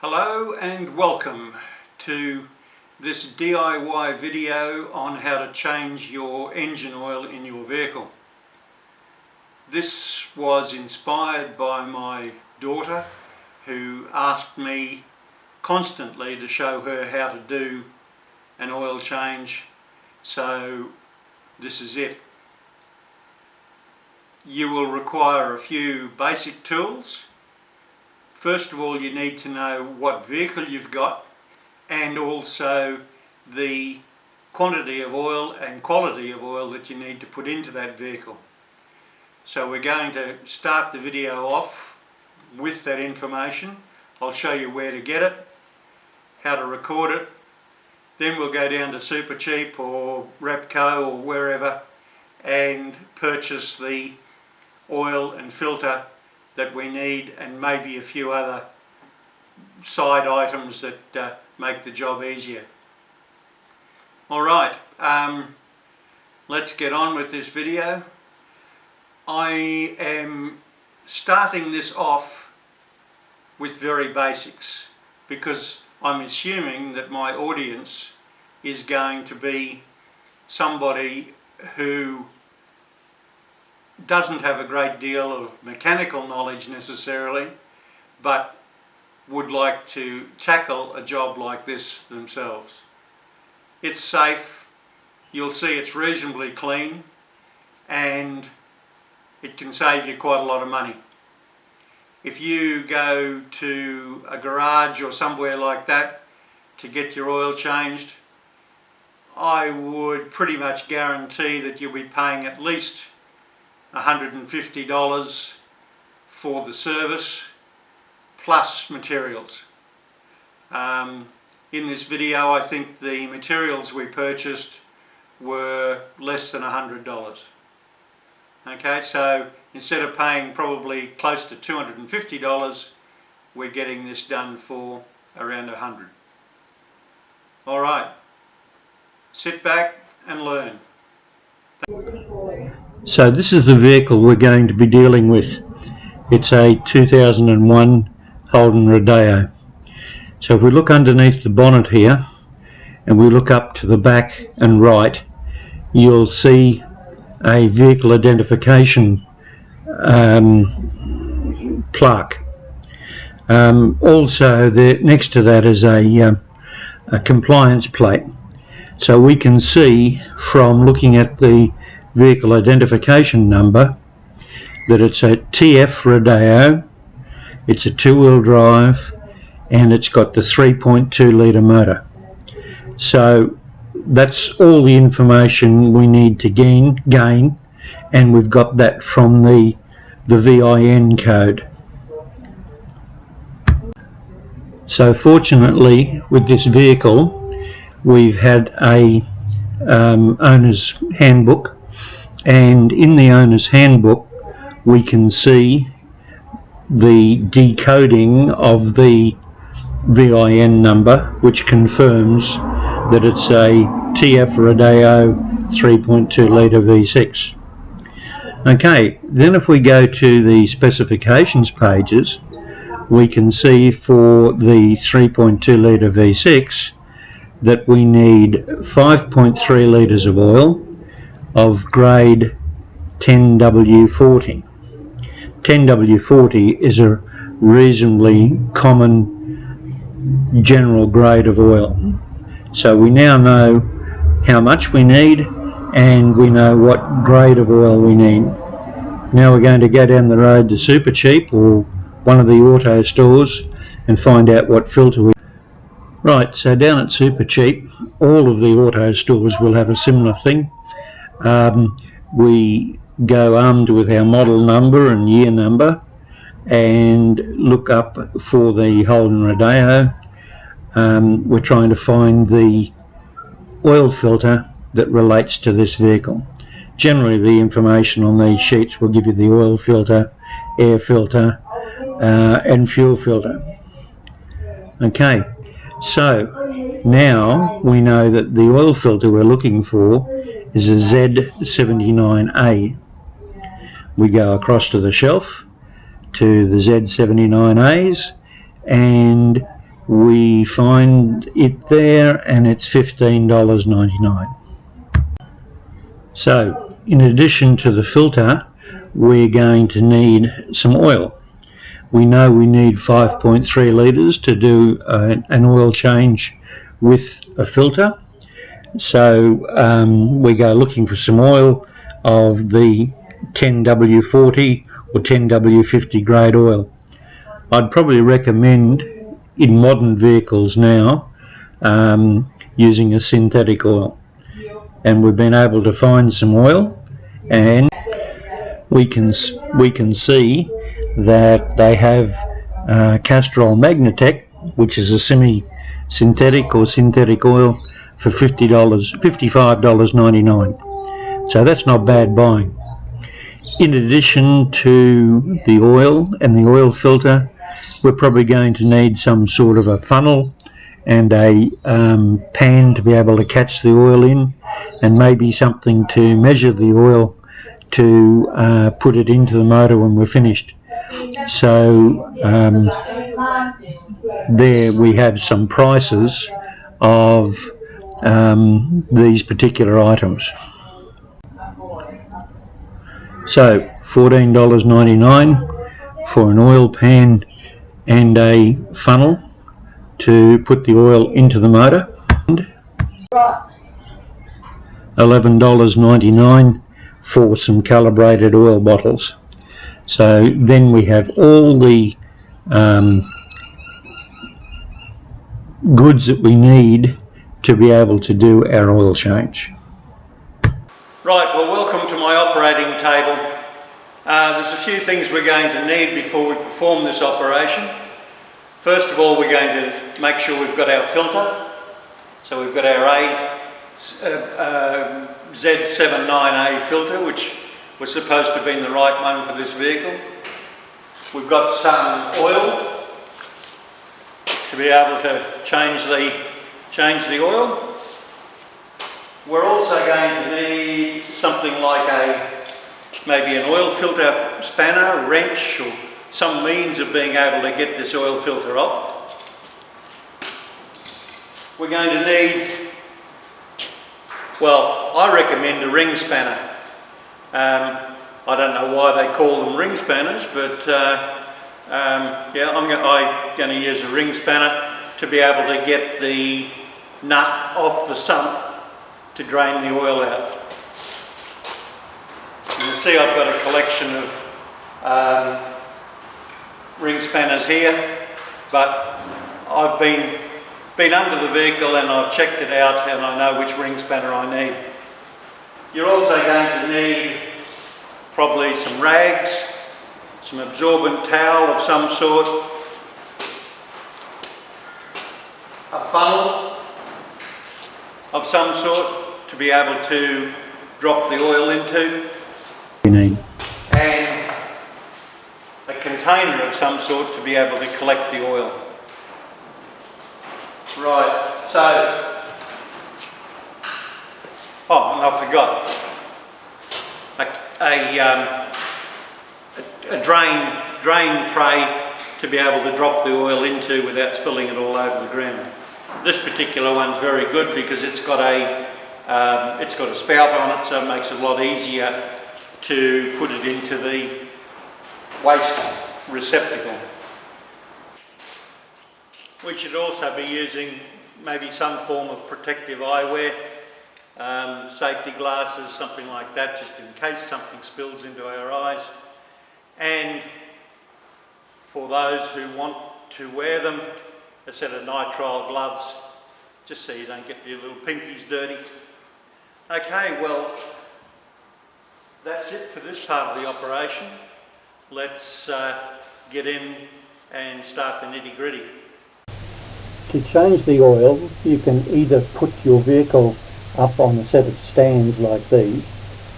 Hello and welcome to this DIY video on how to change your engine oil in your vehicle. This was inspired by my daughter, who asked me constantly to show her how to do an oil change, so this is it. You will require a few basic tools. First of all, you need to know what vehicle you've got and also the quantity of oil and quality of oil that you need to put into that vehicle. So we're going to start the video off with that information. I'll show you where to get it, how to record it. Then we'll go down to Supercheap or Repco or wherever and purchase the oil and filter that we need, and maybe a few other side items that make the job easier. Alright, let's get on with this video. I am starting this off with very basics because I'm assuming that my audience is going to be somebody who doesn't have a great deal of mechanical knowledge necessarily, but would like to tackle a job like this themselves. It's safe, you'll see it's reasonably clean, and it can save you quite a lot of money. If you go to a garage or somewhere like that to get your oil changed, I would pretty much guarantee that you'll be paying at least $150 for the service plus materials. In this video I think the materials we purchased were less than $100. Okay, so instead of paying probably close to $250, we're getting this done for around $100. Alright, sit back and learn. So this is the vehicle we're going to be dealing with. It's a 2001 Holden Rodeo. So if we look underneath the bonnet here and we look up to the back and right, you'll see a vehicle identification plaque. Also there, next to that is a compliance plate. So we can see from looking at the vehicle identification number that it's a TF Rodeo, it's a two-wheel drive, and it's got the 3.2 litre motor. So that's all the information we need to gain, and we've got that from the VIN code. So fortunately with this vehicle we've had a owner's handbook, and in the owner's handbook we can see the decoding of the VIN number, which confirms that it's a TF Rodeo 3.2 litre V6. Okay, then if we go to the specifications pages, we can see for the 3.2 litre V6 that we need 5.3 litres of oil of grade 10W40. 10W40 is a reasonably common general grade of oil. So we now know how much we need and we know what grade of oil we need. Now we're going to go down the road to Supercheap or one of the auto stores and find out what filter we need. Right, so down at Supercheap, all of the auto stores will have a similar thing. We go armed with our model number and year number and look up for the Holden Rodeo. We're trying to find the oil filter that relates to this vehicle. Generally the information on these sheets will give you the oil filter, air filter and fuel filter. Okay, so now we know that the oil filter we're looking for is a Z79A. We go across to the shelf to the Z79As and we find it there, and it's $15.99. So in addition to the filter, we're going to need some oil. We know we need 5.3 litres to do an oil change with a filter. So we go looking for some oil of the 10W40 or 10W50 grade oil. I'd probably recommend in modern vehicles now using a synthetic oil. And we've been able to find some oil, and we can see that they have Castrol Magnatec, which is a semi-synthetic or synthetic oil, for $55.99. So that's not bad buying. In addition to the oil and the oil filter, we're probably going to need some sort of a funnel and a pan to be able to catch the oil in, and maybe something to measure the oil to put it into the motor when we're finished. So there we have some prices of these particular items. So $14.99 for an oil pan and a funnel to put the oil into the motor, and $11.99 for some calibrated oil bottles. So then we have all the goods that we need to be able to do our oil change. Right, well, welcome to my operating table. There's a few things we're going to need before we perform this operation. First of all, we're going to make sure we've got our filter. So we've got our Z79A filter, which was supposed to have been the right one for this vehicle. We've got some oil to be able to change the oil. We're also going to need something like maybe an oil filter spanner, wrench, or some means of being able to get this oil filter off. We're going to need, well, I recommend a ring spanner. I don't know why they call them ring spanners, but yeah, I'm going to use a ring spanner to be able to get the nut off the sump to drain the oil out. You can see I've got a collection of ring spanners here, but I've been under the vehicle and I've checked it out and I know which ring spanner I need. You're also going to need probably some rags, some absorbent towel of some sort, a funnel of some sort to be able to drop the oil into, and a container of some sort to be able to collect the oil. Right, so, oh, and I forgot, a drain tray to be able to drop the oil into without spilling it all over the ground. This particular one's very good because it's got a spout on it, so it makes it a lot easier to put it into the waste receptacle. We should also be using maybe some form of protective eyewear, safety glasses, something like that, just in case something spills into our eyes. And for those who want to wear them, a set of nitrile gloves, just so you don't get your little pinkies dirty. Okay, well, that's it for this part of the operation. Let's get in and start the nitty-gritty. To change the oil, you can either put your vehicle up on a set of stands like these.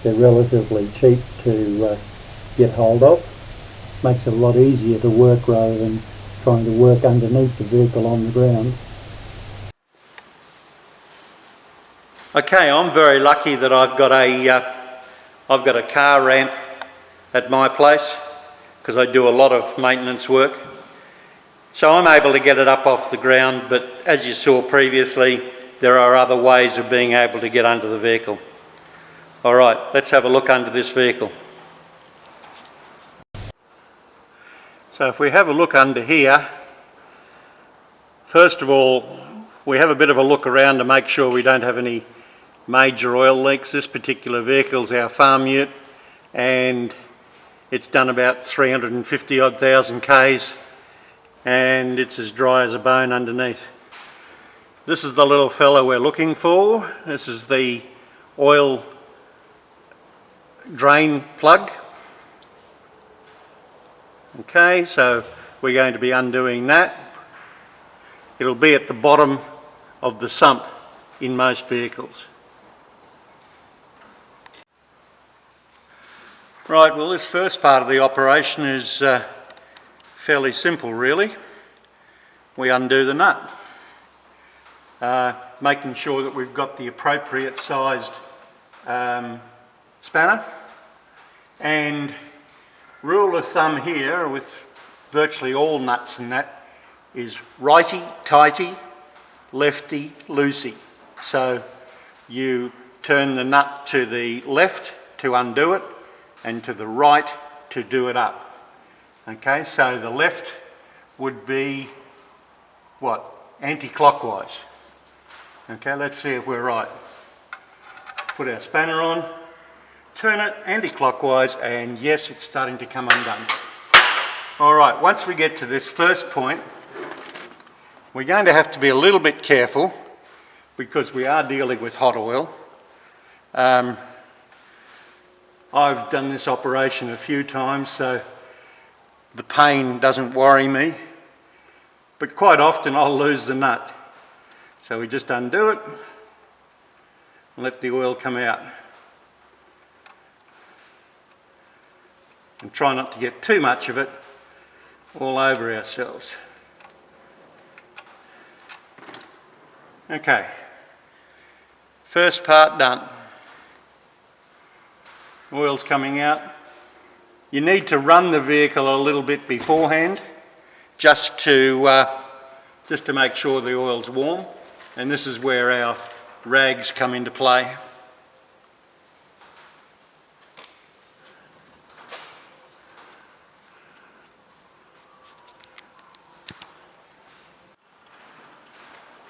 They're relatively cheap to get hold of. Makes it a lot easier to work rather than trying to work underneath the vehicle on the ground. Okay, I'm very lucky that I've got a car ramp at my place because I do a lot of maintenance work, So I'm able to get it up off the ground, but as you saw previously, there are other ways of being able to get under the vehicle. All right, let's have a look under this vehicle. So if we have a look under here, first of all, we have a bit of a look around to make sure we don't have any major oil leaks. This particular vehicle's our farm ute, and it's done about 350 odd thousand Ks, and it's as dry as a bone underneath. This is the little fella we're looking for. This is the oil drain plug. Okay, so we're going to be undoing that. It'll be at the bottom of the sump in most vehicles. Right, well, this first part of the operation is fairly simple really. We undo the nut, making sure that we've got the appropriate sized spanner. And rule of thumb here with virtually all nuts and that is righty tighty, lefty loosey. So you turn the nut to the left to undo it and to the right to do it up. Okay, so the left would be what? Anti-clockwise. Okay, let's see if we're right. Put our spanner on, turn it anti-clockwise, and yes, it's starting to come undone. All right, once we get to this first point, we're going to have to be a little bit careful because we are dealing with hot oil. I've done this operation a few times, so the pain doesn't worry me, but quite often I'll lose the nut. So we just undo it and let the oil come out. And try not to get too much of it all over ourselves. Okay, first part done. Oil's coming out. You need to run the vehicle a little bit beforehand just to make sure the oil's warm, and this is where our rags come into play.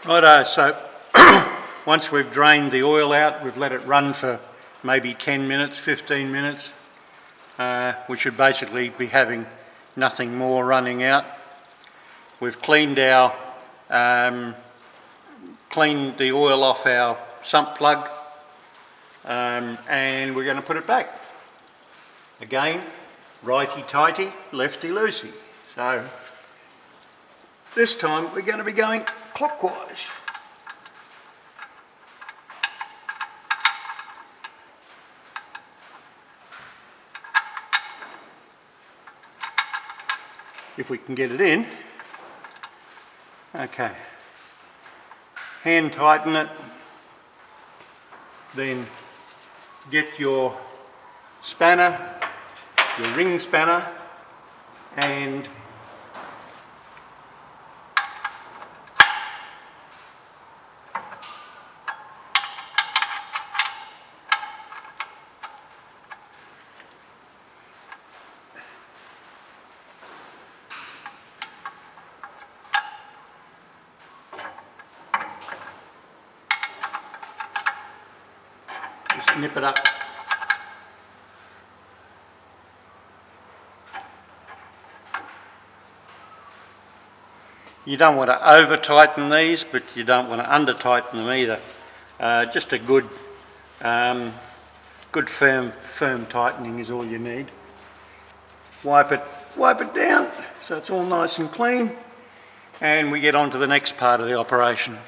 Righto, so once we've drained the oil out, we've let it run for maybe 10 minutes, 15 minutes. We should basically be having nothing more running out. We've cleaned the oil off our sump plug, and we're going to put it back. Again, righty-tighty, lefty-loosey. So this time we're going to be going clockwise. If we can get it in. Okay. Hand tighten it. Then get your spanner, your ring spanner, and just nip it up. You don't want to over tighten these, but you don't want to under tighten them either. Just a good firm tightening is all you need. Wipe it down so it's all nice and clean, and we get on to the next part of the operation.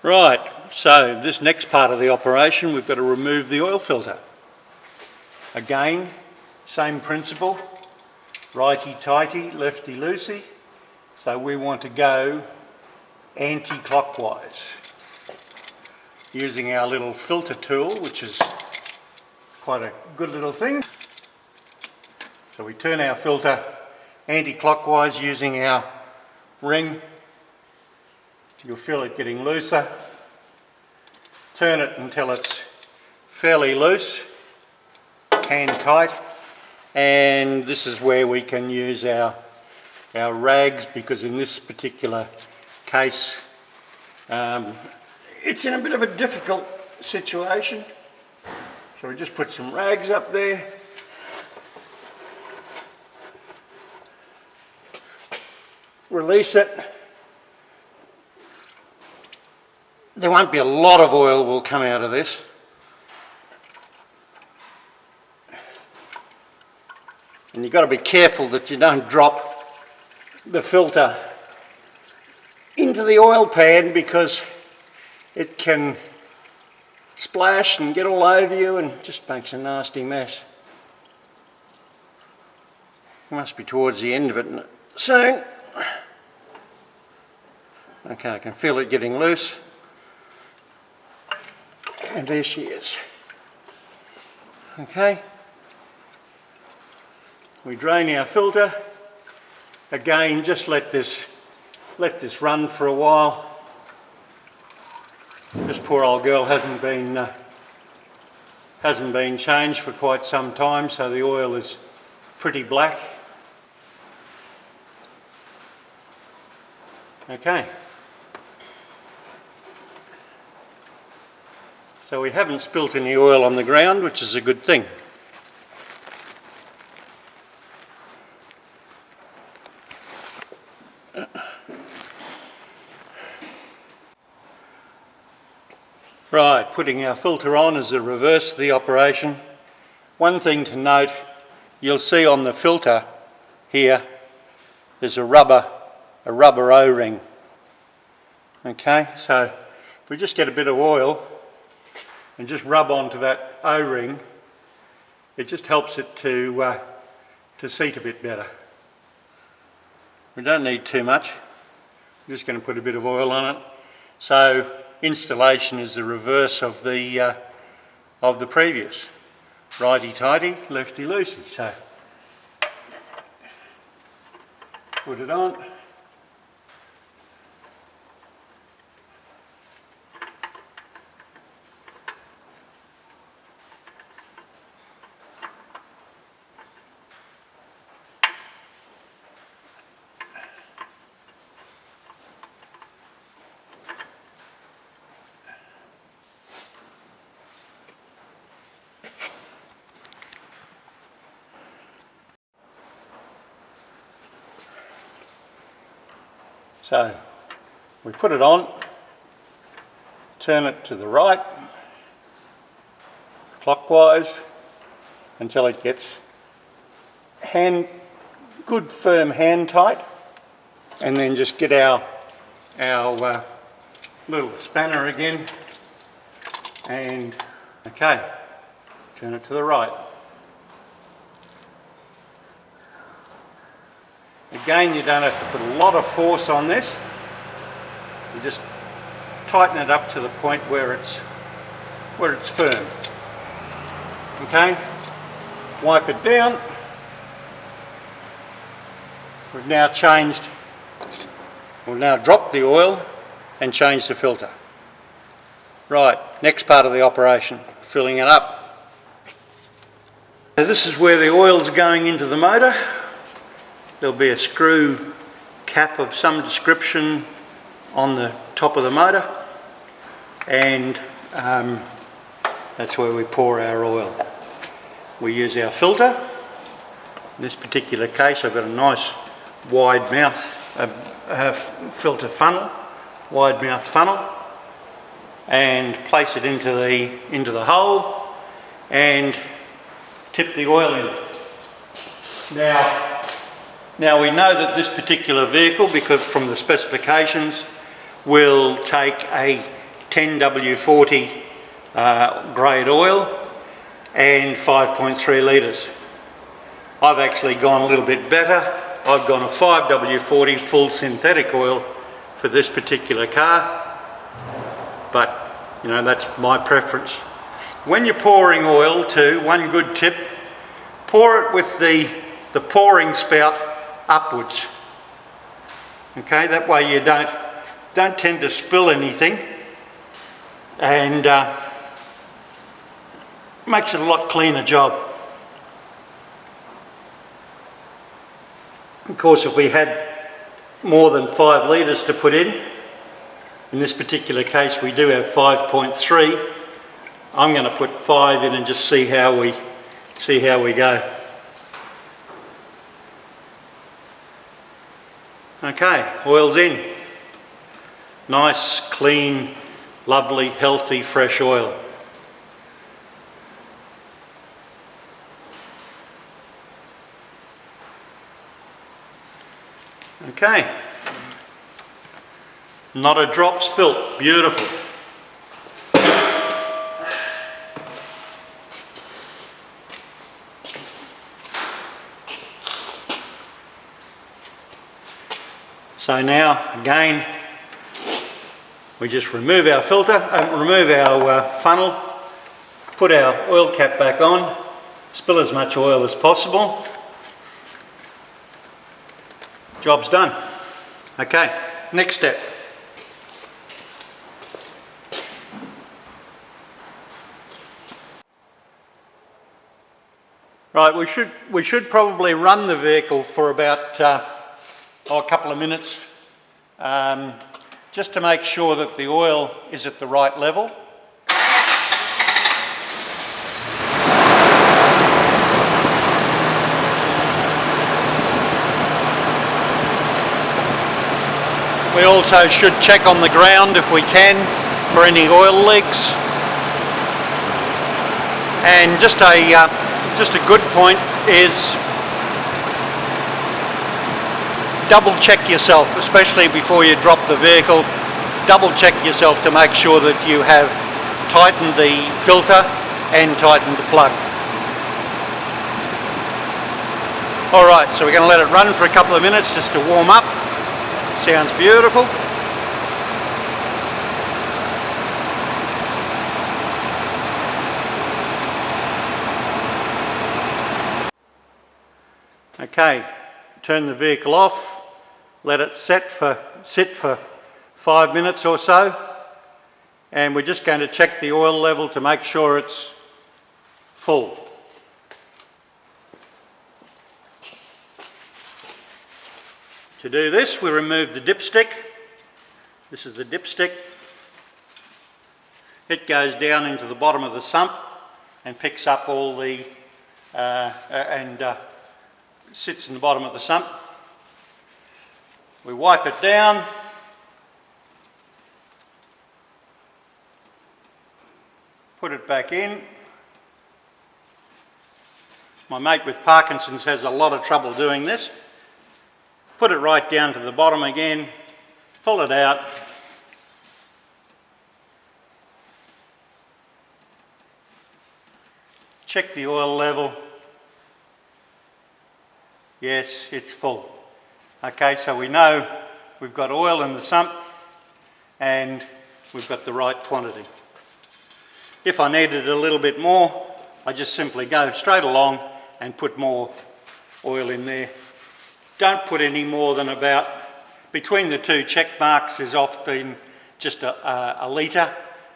Right, so this next part of the operation, we've got to remove the oil filter. Again, same principle, righty-tighty, lefty-loosey. So we want to go anti-clockwise using our little filter tool, which is quite a good little thing. So we turn our filter anti-clockwise using our ring. You'll feel it getting looser. Turn it until it's fairly loose, hand tight, and this is where we can use our rags, because in this particular case it's in a bit of a difficult situation. So we just put some rags up there. Release it. There won't be a lot of oil will come out of this. And you've got to be careful that you don't drop the filter into the oil pan, because it can splash and get all over you and just makes a nasty mess. You must be towards the end of it soon. Okay, I can feel it getting loose. And there she is. Okay. We drain our filter. Again, just let this run for a while. This poor old girl hasn't been changed for quite some time, so the oil is pretty black. Okay. So we haven't spilt any oil on the ground, which is a good thing. Right, putting our filter on is the reverse of the operation. One thing to note, you'll see on the filter here, there's a rubber O-ring. Okay, so if we just get a bit of oil and just rub onto that O-ring, it just helps it to seat a bit better. We don't need too much. I'm just going to put a bit of oil on it. So installation is the reverse of the previous. Righty-tighty, lefty-loosey. So put it on. So we put it on, turn it to the right, clockwise, until it gets good firm hand tight, and then just get our little spanner again, and okay, turn it to the right. Again, you don't have to put a lot of force on this. You just tighten it up to the point where it's firm. Okay, wipe it down. We've now dropped the oil and changed the filter. Right, next part of the operation, filling it up. So this is where the oil's going into the motor. There'll be a screw cap of some description on the top of the motor, and that's where we pour our oil. We use our filter. In this particular case, I've got a nice wide mouth filter funnel, wide mouth funnel, and place it into the hole and tip the oil in. Now we know that this particular vehicle, because from the specifications, will take a 10W40 grade oil and 5.3 litres. I've actually gone a little bit better. I've gone a 5W40 full synthetic oil for this particular car, but you know, that's my preference. When you're pouring oil too, one good tip, pour it with the the pouring spout upwards. Okay, that way you don't tend to spill anything, and makes it a lot cleaner job. Of course, if we had more than 5 litres to put in this particular case we do have 5.3. I'm going to put 5 in and just see how we go. Okay, oil's in. Nice, clean, lovely, healthy, fresh oil. Okay, not a drop spilt, beautiful. So now, again, we just remove our filter, remove our funnel, put our oil cap back on, spill as much oil as possible. Job's done. Okay, next step. Right, we should probably run the vehicle for about a couple of minutes, just to make sure that the oil is at the right level. We also should check on the ground if we can for any oil leaks. And just a good point is double check yourself, especially before you drop the vehicle. Double check yourself to make sure that you have tightened the filter and tightened the plug. Alright, so we're going to let it run for a couple of minutes just to warm up. Sounds beautiful. Okay, turn the vehicle off, let it sit for 5 minutes or so, and we're just going to check the oil level to make sure it's full. To do this, we remove the dipstick. This is the dipstick. It goes down into the bottom of the sump and picks up all the sits in the bottom of the sump. We wipe it down. Put it back in. My mate with Parkinson's has a lot of trouble doing this. Put it right down to the bottom again, pull it out, check the oil level. Yes, it's full. Okay, so we know we've got oil in the sump and we've got the right quantity. If I needed a little bit more, I just simply go straight along and put more oil in there. Don't put any more than about, between the two check marks is often just a litre,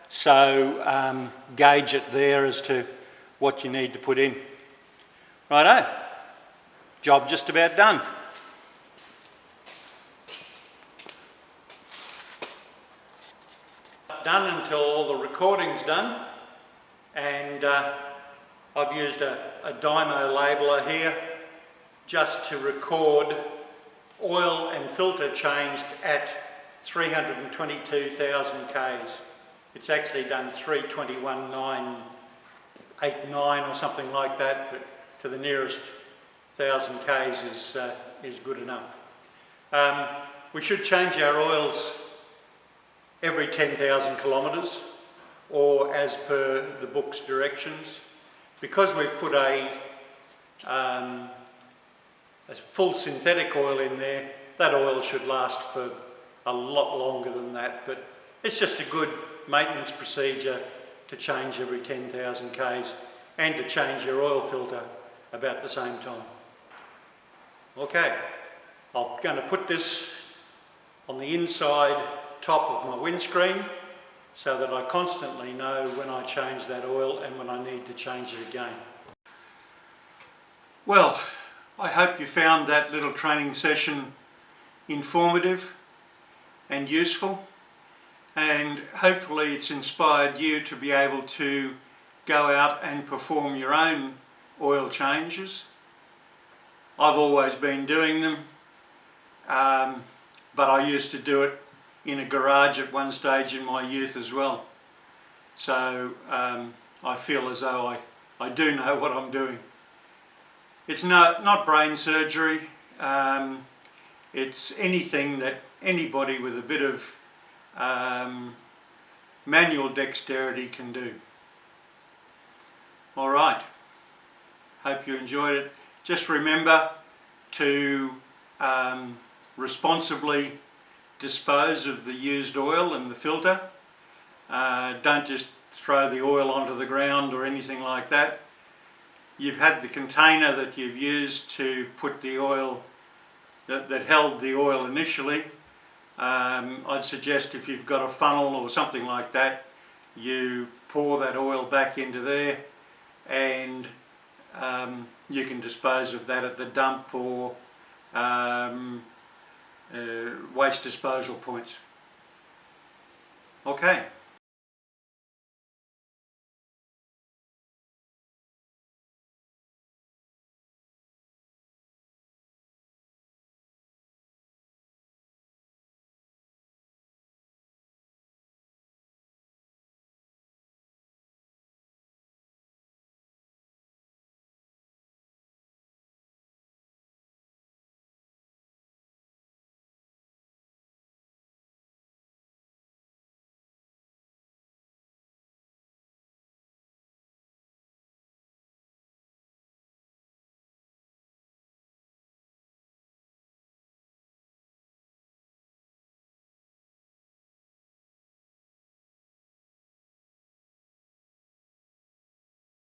so gauge it there as to what you need to put in. Righto, job just about done. Done until all the recording's done, and I've used a dymo labeler here just to record oil and filter changed at 322,000 Ks. It's actually done 321,989 or something like that, but to the nearest 1,000 Ks is good enough. We should change our oils every 10,000 kilometres, or as per the book's directions. Because we've put a full synthetic oil in there, that oil should last for a lot longer than that, but it's just a good maintenance procedure to change every 10,000 Ks and to change your oil filter about the same time. Okay, I'm going to put this on the inside top of my windscreen so that I constantly know when I change that oil and when I need to change it again. Well, I hope you found that little training session informative and useful, and hopefully it's inspired you to be able to go out and perform your own oil changes. I've always been doing them, but I used to do it in a garage at one stage in my youth as well. So I feel as though I do know what I'm doing. It's not brain surgery. It's anything that anybody with a bit of manual dexterity can do. All right, hope you enjoyed it. Just remember to responsibly dispose of the used oil and the filter. Don't just throw the oil onto the ground or anything like that. You've had the container that you've used to put the oil, that held the oil initially. I'd suggest if you've got a funnel or something like that, you pour that oil back into there, and you can dispose of that at the dump or waste disposal points. Okay.